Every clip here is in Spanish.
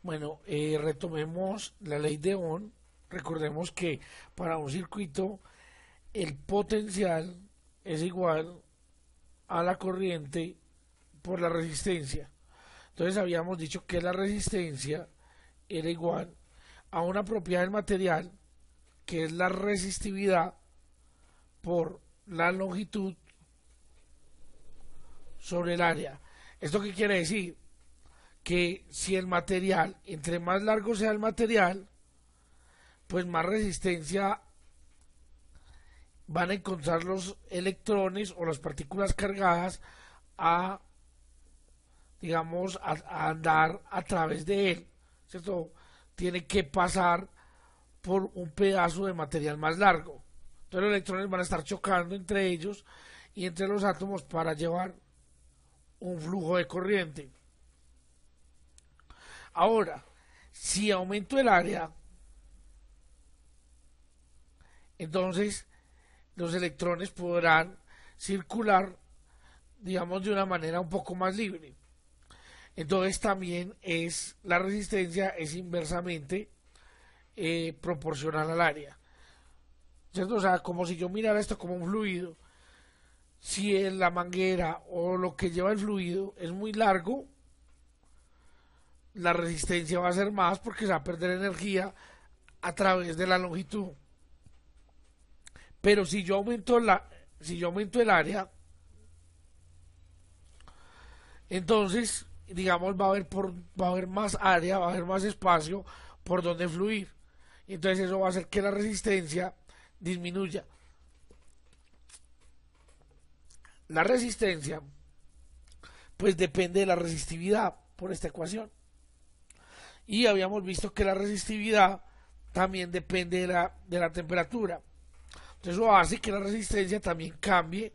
Bueno, retomemos la ley de Ohm. Recordemos que para un circuito el potencial es igual a la corriente por la resistencia. Entonces habíamos dicho que la resistencia era igual a una propiedad del material, que es la resistividad por la longitud sobre el área. ¿Esto qué quiere decir? Que si el material, entre más largo sea el material, pues más resistencia van a encontrar los electrones o las partículas cargadas a, digamos, a andar a través de él, ¿cierto? Tiene que pasar por un pedazo de material más largo. Entonces los electrones van a estar chocando entre ellos y entre los átomos para llevar un flujo de corriente. Ahora, si aumento el área, entonces los electrones podrán circular, digamos, de una manera un poco más libre. Entonces también es la resistencia es inversamente proporcional al área, ¿cierto? O sea, como si yo mirara esto como un fluido. Si en la manguera o lo que lleva el fluido es muy largo, la resistencia va a ser más porque se va a perder energía a través de la longitud. Pero si yo aumento el área, entonces, digamos, va a haber más área, va a haber más espacio por donde fluir. Entonces eso va a hacer que la resistencia disminuya. La resistencia, pues depende de la resistividad por esta ecuación. Y habíamos visto que la resistividad también depende de la temperatura. Entonces eso hace que la resistencia también cambie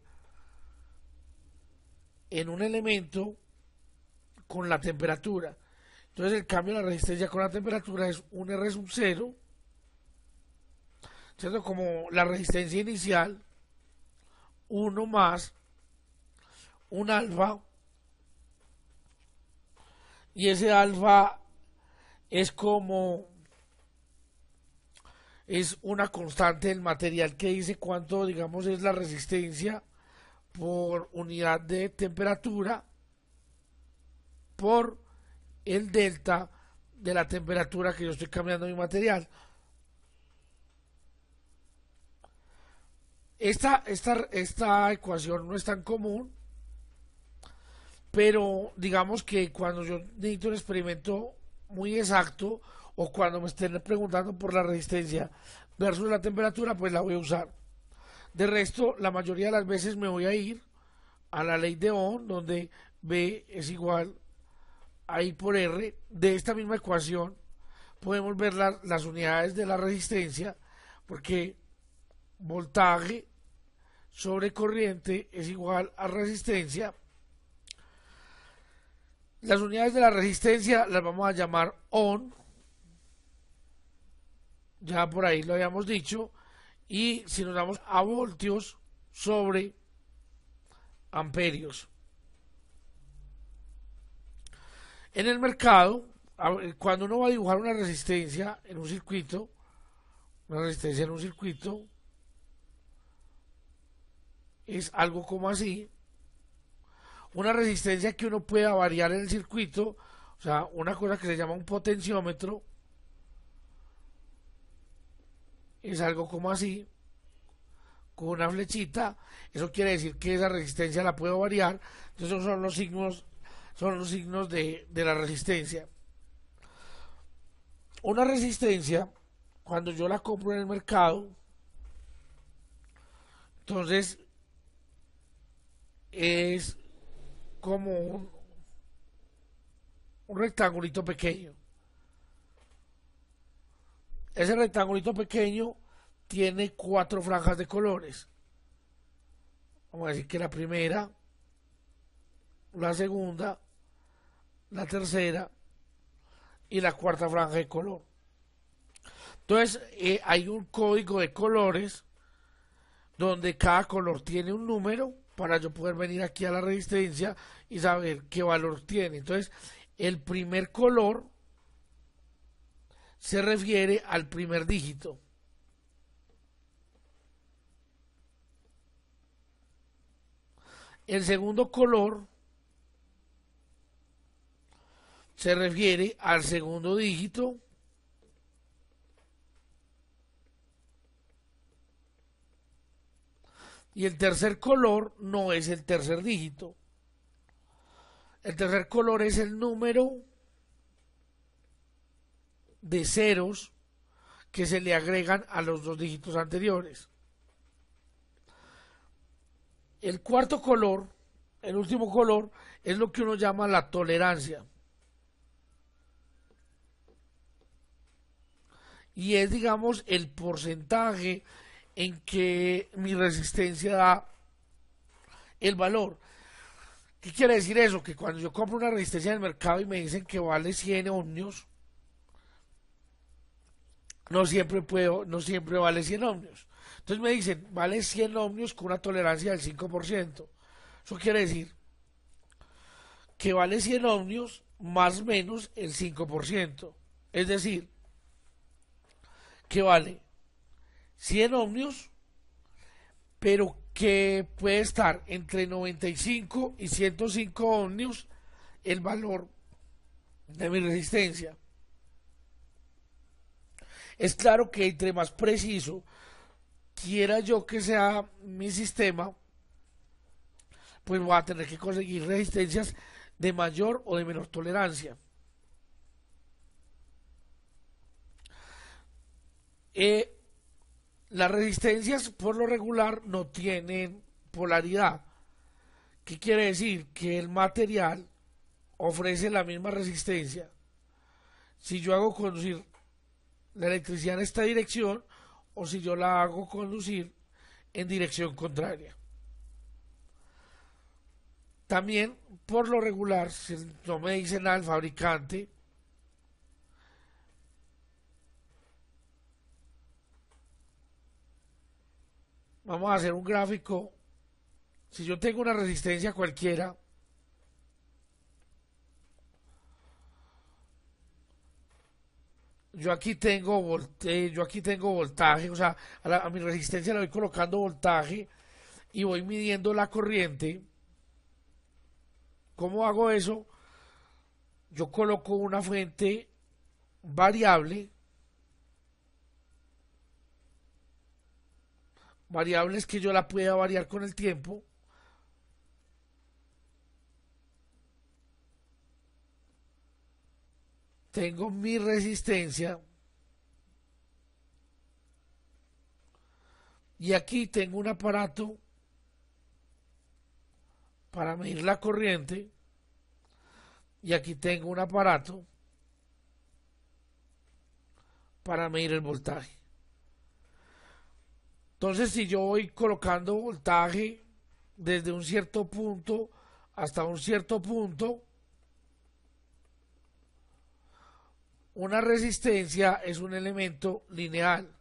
en un elemento con la temperatura. Entonces el cambio de la resistencia con la temperatura es un R sub 0, ¿cierto? Como la resistencia inicial, 1 más un alfa, y ese alfa es como es una constante del material que dice cuánto, digamos, es la resistencia por unidad de temperatura por el delta de la temperatura que yo estoy cambiando mi material. Esta ecuación no es tan común, pero digamos que cuando yo necesito un experimento muy exacto o cuando me estén preguntando por la resistencia versus la temperatura, pues la voy a usar. De resto, la mayoría de las veces me voy a ir a la ley de Ohm, donde B es igual a I por R. De esta misma ecuación podemos ver las unidades de la resistencia, porque voltaje sobre corriente es igual a resistencia. Las unidades de la resistencia las vamos a llamar ohm, ya por ahí lo habíamos dicho, y si nos damos a voltios sobre amperios. En el mercado, cuando uno va a dibujar una resistencia en un circuito, es algo como así. Una resistencia que uno pueda variar en el circuito, o sea, una cosa que se llama un potenciómetro, es algo como así, con una flechita. Eso quiere decir que esa resistencia la puedo variar. Entonces esos son los signos de la resistencia. Una resistencia, cuando yo la compro en el mercado, entonces es como un rectangulito pequeño. Ese rectangulito pequeño tiene 4 franjas de colores. Vamos a decir que la primera, la segunda, la tercera y la cuarta franja de color. Entonces hay un código de colores donde cada color tiene un número para yo poder venir aquí a la resistencia y saber qué valor tiene. Entonces el primer color se refiere al primer dígito. El segundo color se refiere al segundo dígito. Y el tercer color no es el tercer dígito. El tercer color es el número de ceros que se le agregan a los dos dígitos anteriores. El cuarto color, el último color, es lo que uno llama la tolerancia. Y es, digamos, el porcentaje en que mi resistencia da el valor. ¿Qué quiere decir eso? Que cuando yo compro una resistencia en el mercado y me dicen que vale 100 ohmios, no siempre vale 100 ohmios. Entonces me dicen, vale 100 ohmios con una tolerancia del 5%. Eso quiere decir que vale 100 ohmios más o menos el 5%. Es decir, que vale 100 ohmios, pero que puede estar entre 95 y 105 ohmios el valor de mi resistencia. Es claro que entre más preciso quiera yo que sea mi sistema, pues voy a tener que conseguir resistencias de mayor o de menor tolerancia. Las resistencias por lo regular no tienen polaridad. ¿Qué quiere decir? Que el material ofrece la misma resistencia. Si yo hago conducir la electricidad en esta dirección o si yo la hago conducir en dirección contraria. También, por lo regular, si no me dice nada el fabricante, vamos a hacer un gráfico. Si yo tengo una resistencia cualquiera, yo aquí tengo voltaje, o sea, a mi resistencia le voy colocando voltaje y voy midiendo la corriente. ¿Cómo hago eso? Yo coloco una fuente variable, variables que yo la pueda variar con el tiempo. Tengo mi resistencia y aquí tengo un aparato para medir la corriente y aquí tengo un aparato para medir el voltaje. Entonces, si yo voy colocando voltaje desde un cierto punto hasta un cierto punto, una resistencia es un elemento lineal.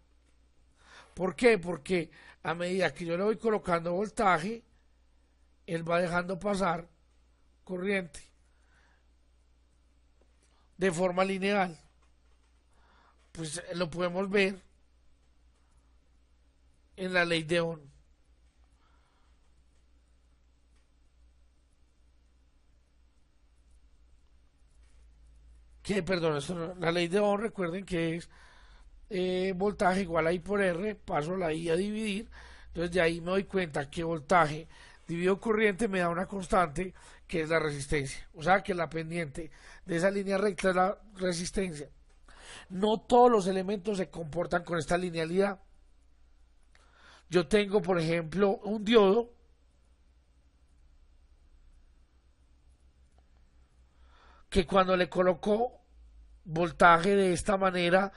¿Por qué? Porque a medida que yo le voy colocando voltaje, él va dejando pasar corriente de forma lineal. Pues lo podemos ver en la ley de Ohm. La ley de Ohm, recuerden que es voltaje igual a I por R, paso la I a dividir, entonces de ahí me doy cuenta que voltaje dividido corriente me da una constante que es la resistencia, o sea que la pendiente de esa línea recta es la resistencia. No todos los elementos se comportan con esta linealidad. Yo tengo, por ejemplo, un diodo que cuando le coloco voltaje de esta manera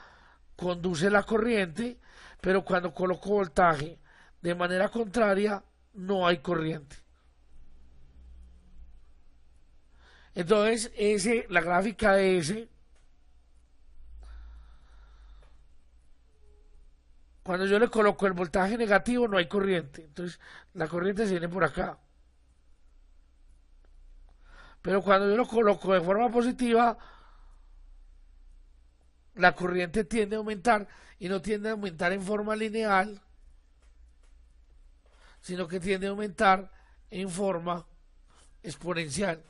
conduce la corriente, pero cuando coloco voltaje de manera contraria no hay corriente. Entonces, la gráfica de ese, cuando yo le coloco el voltaje negativo no hay corriente, entonces la corriente se viene por acá. Pero cuando yo lo coloco de forma positiva, la corriente tiende a aumentar y no tiende a aumentar en forma lineal, sino que tiende a aumentar en forma exponencial.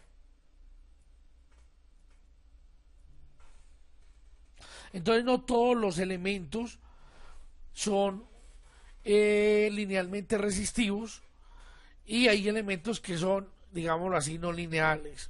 Entonces no todos los elementos son linealmente resistivos y hay elementos que son, digámoslo así, no lineales.